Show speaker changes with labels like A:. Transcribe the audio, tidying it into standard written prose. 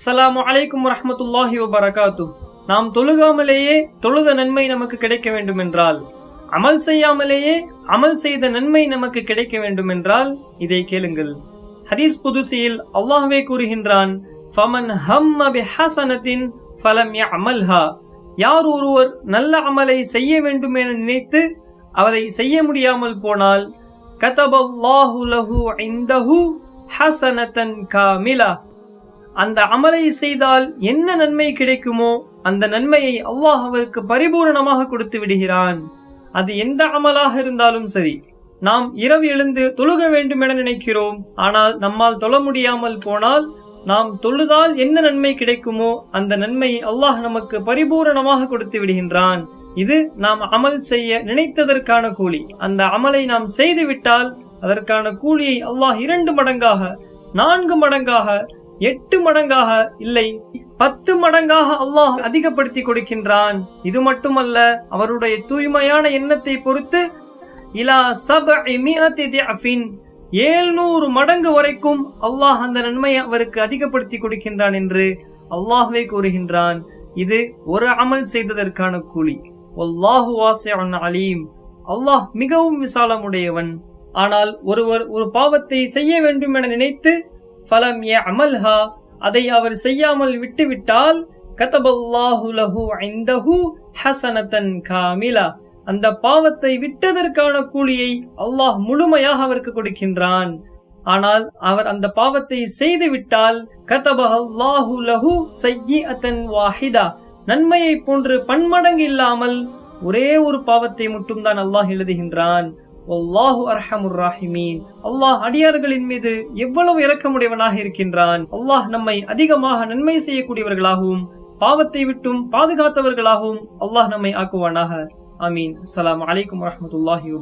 A: அஸ்ஸலாமு அலைக்கும் வரஹ்மத்துல்லாஹி வபரகாத்து. நாம் தொழுகாமலேயே தொழுத நன்மை நமக்கு கிடைக்க வேண்டும் என்றால், அமல் செய்யாமலேயே அமல் செய்த நன்மை நமக்கு கிடைக்க வேண்டும் என்றால் இதை கேளுங்கள். ஹதீஸ் குதுசியில் அல்லாஹ்வே கூறுகின்றான், ஃபமன் ஹம்ம பிஹஸனத்தின் ஃபலம் யஅமல்ஹா. யார் ஒருவர் நல்ல அமலை செய்ய வேண்டும் என நினைத்து அதை செய்ய முடியாமல் போனால், கதபல்லாஹு லஹு இன்தஹு ஹஸனத்தன் காமிலா. அந்த அமலை செய்தால் என்ன நன்மை கிடைக்குமோ அந்த நன்மையை அல்லாஹ் அவருக்கு பரிபூரணமாக கொடுத்து விடுகிறான். அது எந்த அமலாக இருந்தாலும் சரி. நாம் இரவு எழுந்து தொழுக வேண்டும் என நினைக்கிறோம், ஆனால் நம்மால் தொழ முடியாமல் போனால் நாம் தொழுதால் என்ன நன்மை கிடைக்குமோ அந்த நன்மையை அல்லாஹ் நமக்கு பரிபூரணமாக கொடுத்து விடுகின்றான். இது நாம் அமல் செய்ய நினைத்ததற்கான கூலி. அந்த அமலை நாம் செய்துவிட்டால் அதற்கான கூலியை அல்லாஹ் 2 மடங்காக, 4 மடங்காக, 8 மடங்காக, இல்லை 10 மடங்காக அல்லாஹ் அதிகப்படுத்தி கொடுக்கின்றான். இது மட்டுமல்ல, அவருடைய தூய்மையான எண்ணத்தை பொறுத்து இலா 700 திஅஃபின் 700 மடங்கு வரைக்கும் அல்லாஹ் அந்த நன்மையை அவருக்கு அதிகப்படுத்தி கொடுக்கின்றான் என்று அல்லாஹ்வே கூறுகின்றான். இது ஒரு அமல் செய்ததற்கான கூலி. வல்லாஹு வாஸிஉன் அலீம். அல்லாஹ் மிகவும் விசாலமுடையவன். ஆனால் ஒருவர் ஒரு பாவத்தை செய்ய வேண்டும் என நினைத்து ஃபலம் யஅமல்ஹா, அதை அவர் செய்யாமல் விட்டுவிட்டால், கதபல்லாஹு லஹு இன்தஹு ஹஸனத்தன் காமிலா. அந்த பாவத்தை விட்டதற்கான கூலியை அல்லாஹ் முழுமையாக அவருக்கு கொடுக்கின்றான். ஆனால் அவர் அந்த பாவத்தை செய்து விட்டால், கதபல்லாஹு லஹு ஸய்யிஅத்தன் வாஹிதா. நன்மையை போன்று பன்மடங்கு இல்லாமல் ஒரே ஒரு பாவத்தை மட்டும் தான் அல்லாஹ் எழுதுகின்றான். வல்லாஹு அர்ஹமுர் ராஹிமீன். அல்லாஹ் அடியார்களின் மீது எவ்வளவு இரக்கமுடையவனாக இருக்கின்றான். அல்லாஹ் நம்மை அதிகமாக நன்மை செய்யக்கூடியவர்களாகவும் பாவத்தை விட்டும் பாதுகாத்தவர்களாகவும் அல்லாஹ் நம்மை ஆக்குவானாக. ஆமீன். அஸ்ஸலாமு அலைக்கும் வரஹ்மத்துல்லாஹி வபரகாத்துஹு.